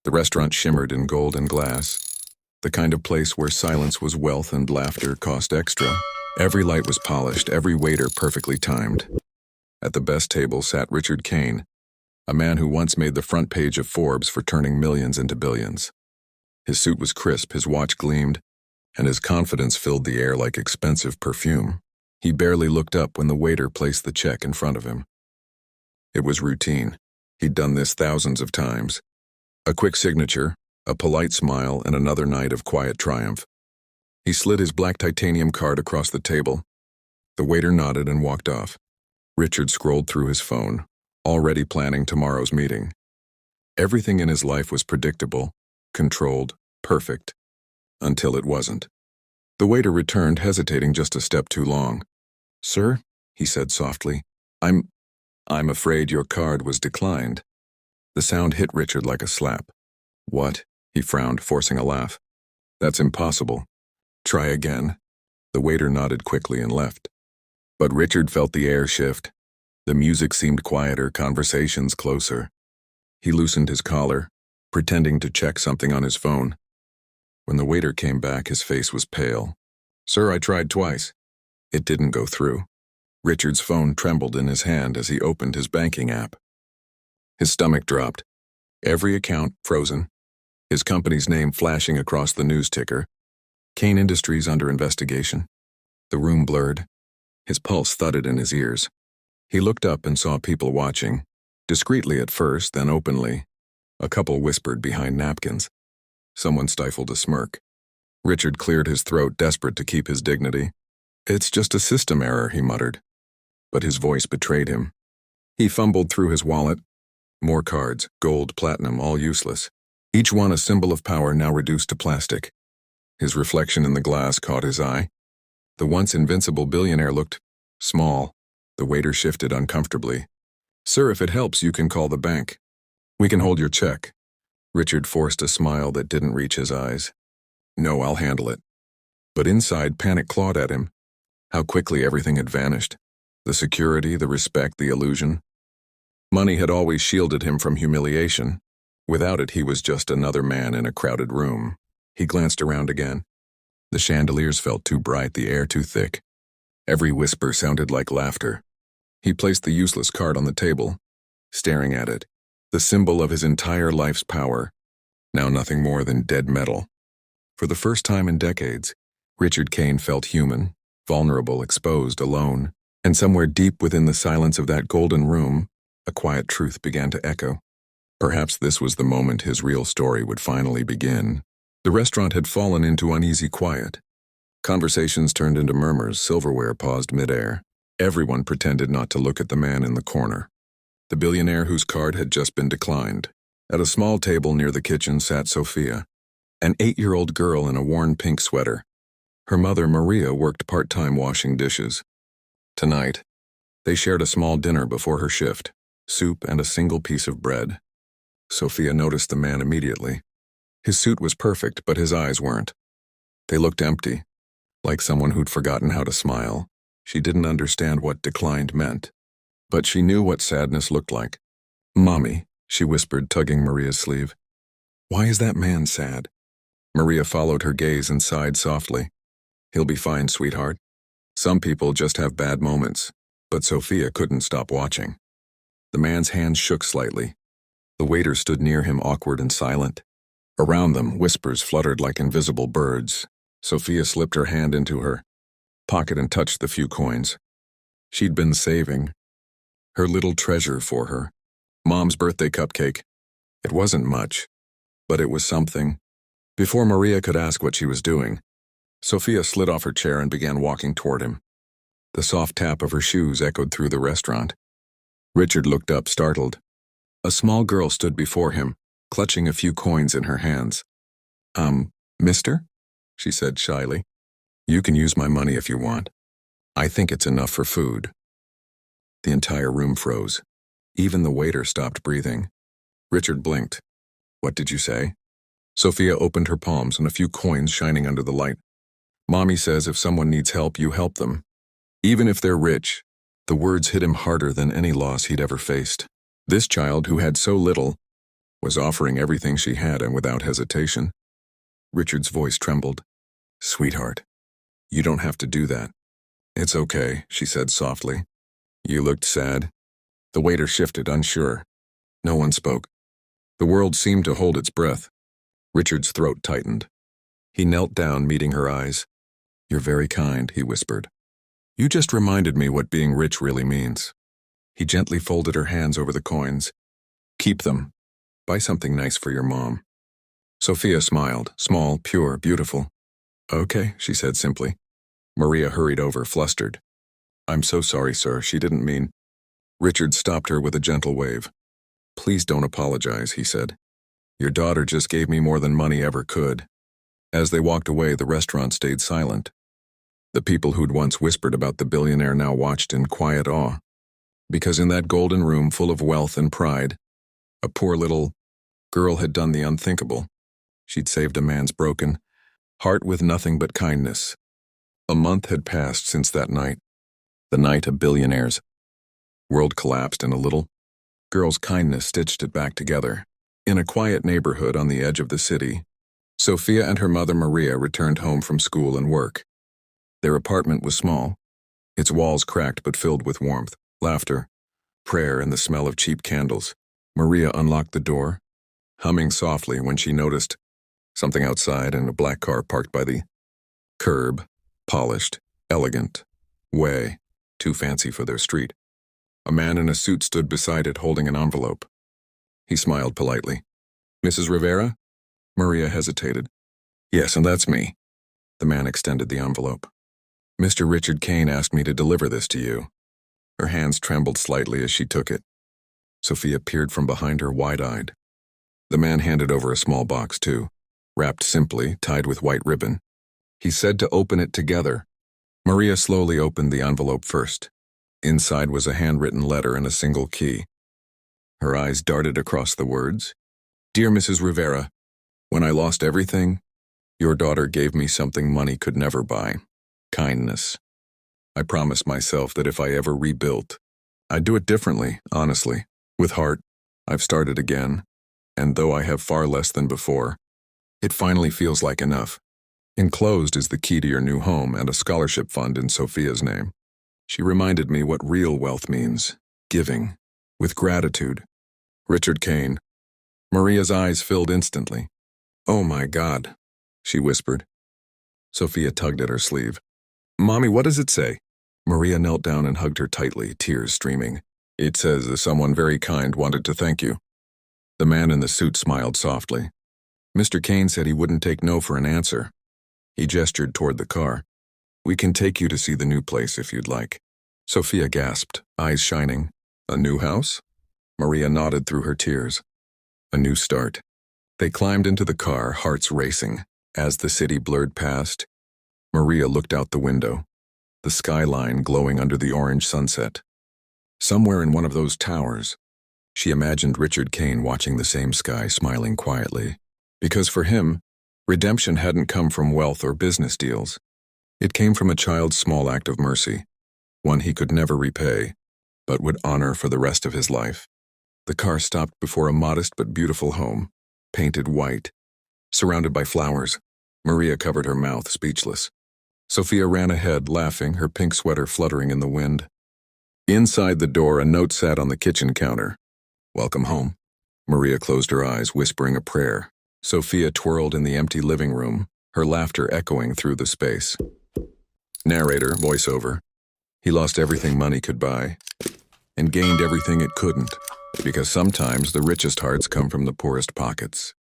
The restaurant shimmered in gold and glass, the kind of place where silence was wealth and laughter cost extra. Every light was polished, every waiter perfectly timed. At the best table sat Richard Kane, a man who once made the front page of Forbes for turning millions into billions. His suit was crisp, his watch gleamed, and his confidence filled the air like expensive perfume. He barely looked up when the waiter placed the check in front of him. It was routine. He'd done this thousands of times. A quick signature, a polite smile, and another night of quiet triumph. He slid his black titanium card across the table. The waiter nodded and walked off. Richard scrolled through his phone, already planning tomorrow's meeting. Everything in his life was predictable, controlled, perfect, until it wasn't. The waiter returned, hesitating just a step too long. "Sir," he said softly, I'm afraid your card was declined." The sound hit Richard like a slap. "What?" he frowned, forcing a laugh. "That's impossible. Try again." The waiter nodded quickly and left. But Richard felt the air shift. The music seemed quieter, conversations closer. He loosened his collar, pretending to check something on his phone. When the waiter came back, his face was pale. "Sir, I tried twice." It didn't go through. Richard's phone trembled in his hand as he opened his banking app. His stomach dropped. Every account frozen. His company's name flashing across the news ticker. Kane Industries under investigation. The room blurred. His pulse thudded in his ears. He looked up and saw people watching, discreetly at first, then openly. A couple whispered behind napkins. Someone stifled a smirk. Richard cleared his throat, desperate to keep his dignity. "It's just a system error," he muttered. But his voice betrayed him. He fumbled through his wallet. More cards, gold, platinum, all useless. Each one a symbol of power now reduced to plastic. His reflection in the glass caught his eye. The once invincible billionaire looked small. The waiter shifted uncomfortably. "Sir, if it helps, you can call the bank. We can hold your check." Richard forced a smile that didn't reach his eyes. "No, I'll handle it." But inside, panic clawed at him. How quickly everything had vanished. The security, the respect, the illusion. Money had always shielded him from humiliation. Without it, he was just another man in a crowded room. He glanced around again. The chandeliers felt too bright, the air too thick. Every whisper sounded like laughter. He placed the useless card on the table, staring at it, the symbol of his entire life's power, now nothing more than dead metal. For the first time in decades, Richard Kane felt human, vulnerable, exposed, alone, and somewhere deep within the silence of that golden room, a quiet truth began to echo. Perhaps this was the moment his real story would finally begin. The restaurant had fallen into uneasy quiet. Conversations turned into murmurs, silverware paused midair. Everyone pretended not to look at the man in the corner, the billionaire whose card had just been declined. At a small table near the kitchen sat Sophia, an 8-year-old girl in a worn pink sweater. Her mother, Maria, worked part-time washing dishes. Tonight, they shared a small dinner before her shift, soup and a single piece of bread. Sophia noticed the man immediately. His suit was perfect, but his eyes weren't. They looked empty, like someone who'd forgotten how to smile. She didn't understand what declined meant, but she knew what sadness looked like. "Mommy," she whispered, tugging Maria's sleeve. "Why is that man sad?" Maria followed her gaze and sighed softly. "He'll be fine, sweetheart. Some people just have bad moments." But Sophia couldn't stop watching. The man's hands shook slightly. The waiter stood near him, awkward and silent. Around them, whispers fluttered like invisible birds. Sophia slipped her hand into her pocket and touched the few coins. She'd been saving. Her little treasure for her. Mom's birthday cupcake. It wasn't much, but it was something. Before Maria could ask what she was doing, Sophia slid off her chair and began walking toward him. The soft tap of her shoes echoed through the restaurant. Richard looked up, startled. A small girl stood before him, clutching a few coins in her hands. Mister?" she said shyly. "You can use my money if you want. I think it's enough for food." The entire room froze. Even the waiter stopped breathing. Richard blinked. "What did you say?" Sophia opened her palms and a few coins shining under the light. "Mommy says if someone needs help, you help them. Even if they're rich." The words hit him harder than any loss he'd ever faced. This child, who had so little, was offering everything she had and without hesitation. Richard's voice trembled. "Sweetheart, you don't have to do that." "It's okay," she said softly. "You looked sad." The waiter shifted, unsure. No one spoke. The world seemed to hold its breath. Richard's throat tightened. He knelt down, meeting her eyes. "You're very kind," he whispered. "You just reminded me what being rich really means." He gently folded her hands over the coins. "Keep them. Buy something nice for your mom." Sophia smiled, small, pure, beautiful. "Okay," she said simply. Maria hurried over, flustered. "I'm so sorry, sir. She didn't mean—" Richard stopped her with a gentle wave. "Please don't apologize," he said. "Your daughter just gave me more than money ever could." As they walked away, the restaurant stayed silent. The people who'd once whispered about the billionaire now watched in quiet awe. Because in that golden room full of wealth and pride, a poor little girl had done the unthinkable. She'd saved a man's broken heart with nothing but kindness. A month had passed since that night, the night a billionaire's world collapsed, and a little girl's kindness stitched it back together. In a quiet neighborhood on the edge of the city, Sophia and her mother Maria returned home from school and work. Their apartment was small, its walls cracked but filled with warmth, laughter, prayer, and the smell of cheap candles. Maria unlocked the door, humming softly when she noticed something outside and a black car parked by the curb, polished, elegant, way too fancy for their street. A man in a suit stood beside it holding an envelope. He smiled politely. "Mrs. Rivera?" Maria hesitated. "Yes, and that's me." The man extended the envelope. "Mr. Richard Kane asked me to deliver this to you." Her hands trembled slightly as she took it. Sophia peered from behind her, wide-eyed. The man handed over a small box, too, wrapped simply, tied with white ribbon. He said to open it together. Maria slowly opened the envelope first. Inside was a handwritten letter and a single key. Her eyes darted across the words. "Dear Mrs. Rivera, when I lost everything, your daughter gave me something money could never buy. Kindness. I promised myself that if I ever rebuilt, I'd do it differently, honestly, with heart. I've started again, and though I have far less than before, it finally feels like enough. Enclosed is the key to your new home and a scholarship fund in Sophia's name." She reminded me what real wealth means, giving, with gratitude. "Richard Kane." Maria's eyes filled instantly. "Oh my God," she whispered. Sophia tugged at her sleeve. "Mommy, what does it say?" Maria knelt down and hugged her tightly, tears streaming. "It says that someone very kind wanted to thank you." The man in the suit smiled softly. "Mr. Kane said he wouldn't take no for an answer." He gestured toward the car. "We can take you to see the new place if you'd like." Sophia gasped, eyes shining. "A new house?" Maria nodded through her tears. "A new start." They climbed into the car, hearts racing. As the city blurred past, Maria looked out the window, the skyline glowing under the orange sunset. Somewhere in one of those towers, she imagined Richard Kane watching the same sky, smiling quietly. Because for him, redemption hadn't come from wealth or business deals. It came from a child's small act of mercy, one he could never repay, but would honor for the rest of his life. The car stopped before a modest but beautiful home, painted white, surrounded by flowers. Maria covered her mouth, speechless. Sophia ran ahead, laughing, her pink sweater fluttering in the wind. Inside the door, a note sat on the kitchen counter. "Welcome home." Maria closed her eyes, whispering a prayer. Sophia twirled in the empty living room, her laughter echoing through the space. Narrator, voiceover. He lost everything money could buy, and gained everything it couldn't, because sometimes the richest hearts come from the poorest pockets.